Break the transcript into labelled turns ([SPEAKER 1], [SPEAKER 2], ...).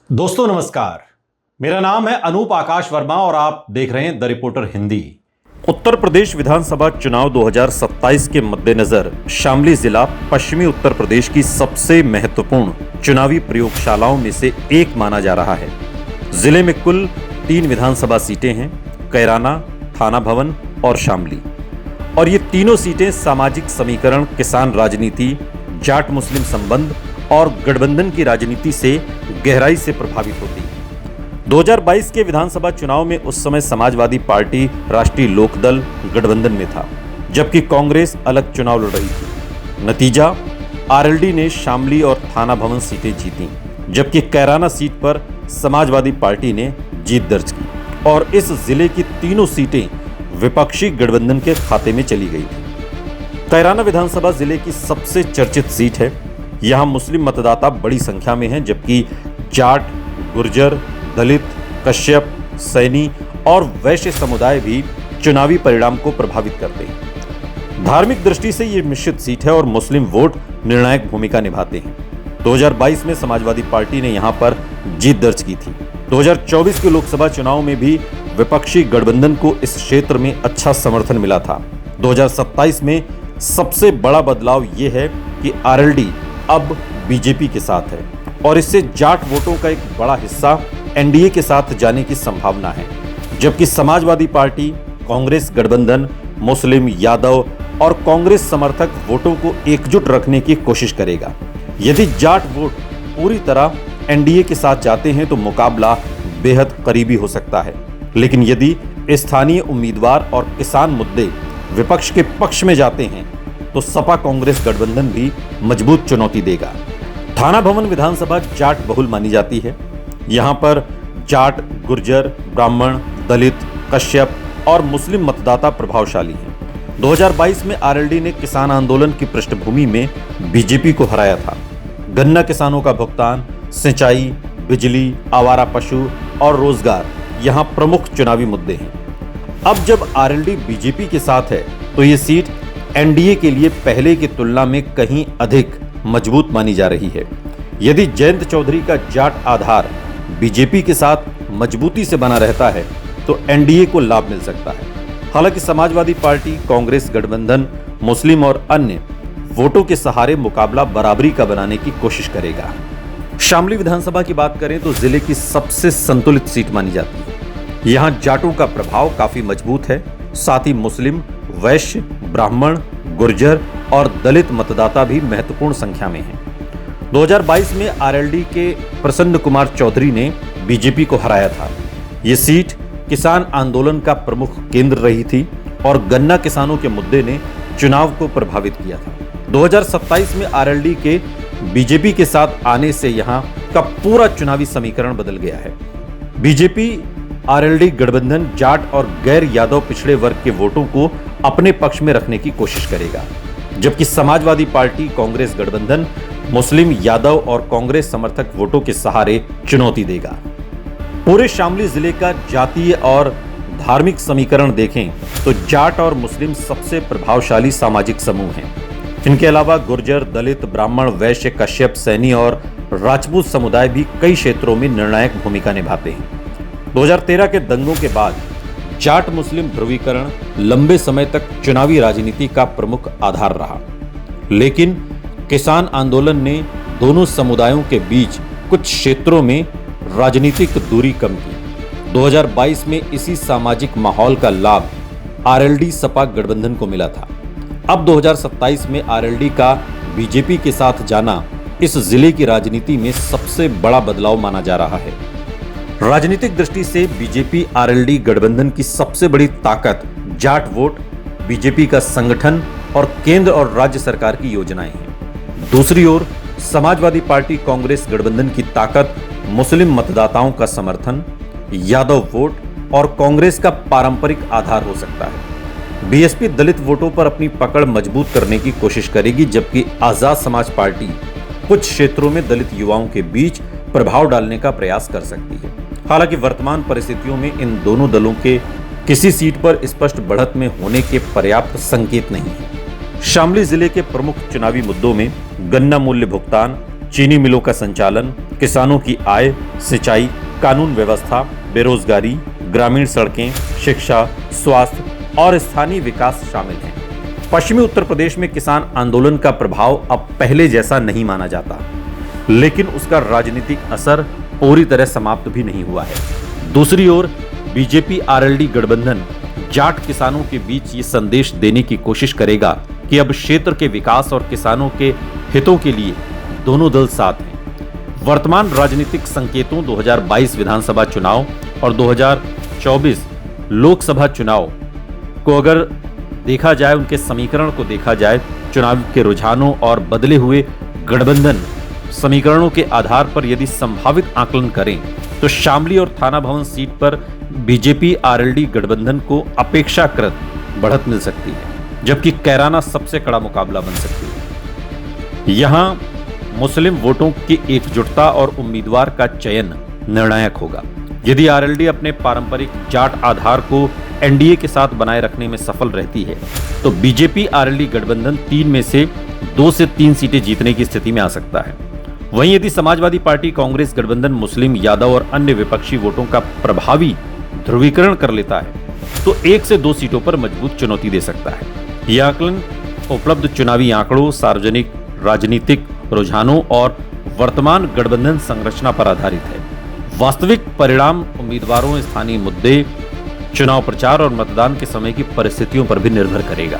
[SPEAKER 1] दोस्तों नमस्कार, मेरा नाम है अनूप आकाश वर्मा और आप देख रहे हैं द रिपोर्टर हिंदी। उत्तर प्रदेश विधानसभा चुनाव 2027 के मद्देनजर शामली जिला पश्चिमी उत्तर प्रदेश की सबसे महत्वपूर्ण चुनावी प्रयोगशालाओं में से एक माना जा रहा है। जिले में कुल 3 विधानसभा सीटें हैं, कैराना, थाना भवन और शामली। और ये तीनों सीटें सामाजिक समीकरण, किसान राजनीति, जाट मुस्लिम संबंध और गठबंधन की राजनीति से गहराई से प्रभावित होती है। 2022 के विधानसभा चुनाव में उस समय समाजवादी पार्टी राष्ट्रीय लोकदल गठबंधन में था, जबकि कांग्रेस अलग चुनाव लड़ रही थी। नतीजा, आरएलडी ने शामली और थाना भवन सीटें जीती, जबकि कैराना सीट पर समाजवादी पार्टी ने जीत दर्ज की और इस जिले की तीनों सीटें विपक्षी गठबंधन के खाते में चली गई थी। कैराना विधानसभा जिले की सबसे चर्चित सीट है। यहाँ मुस्लिम मतदाता बड़ी संख्या में हैं, जबकि जाट, गुर्जर, दलित, कश्यप, सैनी और वैश्य समुदाय भी चुनावी परिणाम को प्रभावित करते हैं। धार्मिक दृष्टि से ये मिश्रित सीट है और मुस्लिम वोट निर्णायक भूमिका निभाते हैं। 2022 में समाजवादी पार्टी ने यहाँ पर जीत दर्ज की थी। 2024 के लोकसभा चुनाव में भी विपक्षी गठबंधन को इस क्षेत्र में अच्छा समर्थन मिला था। 2027 में सबसे बड़ा बदलाव ये है कि आरएलडी अब बीजेपी के साथ है और इससे जाट वोटों का एक बड़ा हिस्सा एनडीए के साथ जाने की संभावना है, जबकि समाजवादी पार्टी, कांग्रेस गठबंधन मुस्लिम, यादव और कांग्रेस समर्थक वोटों को एकजुट रखने की कोशिश करेगा। यदि जाट वोट पूरी तरह एनडीए के साथ जाते हैं तो मुकाबला बेहद करीबी हो सकता है, लेकिन यदि स्थानीय उम्मीदवार और किसान मुद्दे विपक्ष के पक्ष में जाते हैं तो सपा कांग्रेस गठबंधन भी मजबूत चुनौती देगा। थाना भवन विधानसभा जाट बहुल मानी जाती है। यहां पर जाट, गुर्जर, ब्राह्मण, दलित, कश्यप और मुस्लिम मतदाता प्रभावशाली हैं। 2022 में आरएलडी ने किसान आंदोलन की पृष्ठभूमि में बीजेपी को हराया था। गन्ना किसानों का भुगतान, सिंचाई, बिजली, आवारा पशु और रोजगार यहां प्रमुख चुनावी मुद्दे हैं। अब जब आरएलडी बीजेपी के साथ है तो ये सीट एनडीए के लिए पहले की तुलना में कहीं अधिक मजबूत मानी जा रही है। यदि जयंत चौधरी का जाट आधार बीजेपी के साथ मजबूती से बना रहता है तो एनडीए को लाभ मिल सकता है। हालांकि समाजवादी पार्टी, कांग्रेस गठबंधन मुस्लिम और अन्य वोटों के सहारे मुकाबला बराबरी का बनाने की कोशिश करेगा। शामली विधानसभा की बात करें तो जिले की सबसे संतुलित सीट मानी जाती है। यहाँ जाटों का प्रभाव काफी मजबूत है, साथ ही मुस्लिम, वैश्य, ब्राह्मण, गुर्जर और दलित मतदाता भी महत्वपूर्ण संख्या में हैं। 2022 में आरएलडी के प्रसन्न कुमार चौधरी ने बीजेपी को हराया था। ये सीट किसान आंदोलन का प्रमुख केंद्र रही थी और गन्ना किसानों के मुद्दे ने चुनाव को प्रभावित किया था। 2027 में आरएलडी के बीजेपी के साथ आने से यहाँ का पूरा चुनावी समीकरण बदल गया है। बीजेपी आरएलडी गठबंधन जाट और गैर यादव पिछड़े वर्ग के वोटों को अपने पक्ष में रखने की कोशिश करेगा, जबकि समाजवादी पार्टी, कांग्रेस गठबंधन मुस्लिम, यादव और कांग्रेस समर्थक वोटों के सहारे चुनौती देगा। पूरे शामली जिले का जातीय और धार्मिक समीकरण देखें तो जाट और मुस्लिम सबसे प्रभावशाली सामाजिक समूह हैं। इनके अलावा गुर्जर, दलित, ब्राह्मण, वैश्य, कश्यप, सैनी और राजपूत समुदाय भी कई क्षेत्रों में निर्णायक भूमिका निभाते हैं। 2013 के दंगों के बाद जाट मुस्लिम ध्रुवीकरण लंबे समय तक चुनावी राजनीति का प्रमुख आधार रहा, लेकिन किसान आंदोलन ने दोनों समुदायों के बीच कुछ क्षेत्रों में राजनीतिक दूरी कम की। 2022 में इसी सामाजिक माहौल का लाभ आरएलडी सपा गठबंधन को मिला था। अब 2027 में आरएलडी का बीजेपी के साथ जाना इस जिले की राजनीति में सबसे बड़ा बदलाव माना जा रहा है। राजनीतिक दृष्टि से बीजेपी आरएलडी गठबंधन की सबसे बड़ी ताकत जाट वोट, बीजेपी का संगठन और केंद्र और राज्य सरकार की योजनाएं हैं। दूसरी ओर समाजवादी पार्टी, कांग्रेस गठबंधन की ताकत मुस्लिम मतदाताओं का समर्थन, यादव वोट और कांग्रेस का पारंपरिक आधार हो सकता है। बीएसपी दलित वोटों पर अपनी पकड़ मजबूत करने की कोशिश करेगी, जबकि आजाद समाज पार्टी कुछ क्षेत्रों में दलित युवाओं के बीच प्रभाव डालने का प्रयास कर सकती है। हालांकि वर्तमान परिस्थितियों में इन दोनों दलों के किसी सीट पर स्पष्ट बढ़त में होने के पर्याप्त संकेत नहीं है। शामली जिले के प्रमुख चुनावी मुद्दों में गन्ना मूल्य भुगतान, चीनी मिलों का संचालन, किसानों की आय, सिंचाई, कानून व्यवस्था, बेरोजगारी, ग्रामीण सड़कें, शिक्षा, स्वास्थ्य और स्थानीय विकास शामिल हैं। पश्चिमी उत्तर प्रदेश में किसान आंदोलन का प्रभाव अब पहले जैसा नहीं माना जाता, लेकिन उसका राजनीतिक असर पूरी तरह समाप्त भी नहीं हुआ है। दूसरी ओर बीजेपी आरएलडी गठबंधन जाट किसानों के बीच ये संदेश देने की कोशिश करेगा कि अब क्षेत्र के विकास और किसानों के हितों के लिए दोनों दल साथ हैं। वर्तमान राजनीतिक संकेतों 2022 विधानसभा चुनाव और 2024 लोकसभा चुनाव को अगर देखा जाए, उनके समीकरण को देखा जाए, चुनाव के रुझानों और बदले हुए गठबंधन समीकरणों के आधार पर यदि संभावित आकलन करें तो शामली और थाना भवन सीट पर बीजेपी आरएलडी गठबंधन को अपेक्षाकृत बढ़त मिल सकती है, जबकि कैराना सबसे कड़ा मुकाबला बन सकती है। यहां मुस्लिम वोटों की एकजुटता और उम्मीदवार का चयन निर्णायक होगा। यदि आरएलडी अपने पारंपरिक जाट आधार को एनडीए के साथ बनाए रखने में सफल रहती है तो बीजेपी आरएलडी गठबंधन 3 में से 2 से 3 सीटें जीतने की स्थिति में आ सकता है। वहीं यदि समाजवादी पार्टी कांग्रेस गठबंधन मुस्लिम, यादव और अन्य विपक्षी वोटों का प्रभावी ध्रुवीकरण कर लेता है तो 1 से 2 सीटों पर मजबूत चुनौती दे सकता है। यह आकलन उपलब्ध चुनावी आंकड़ों, सार्वजनिक राजनीतिक रुझानों और वर्तमान गठबंधन संरचना पर आधारित है। वास्तविक परिणाम उम्मीदवारों, स्थानीय मुद्दे, चुनाव प्रचार और मतदान के समय की परिस्थितियों पर भी निर्भर करेगा।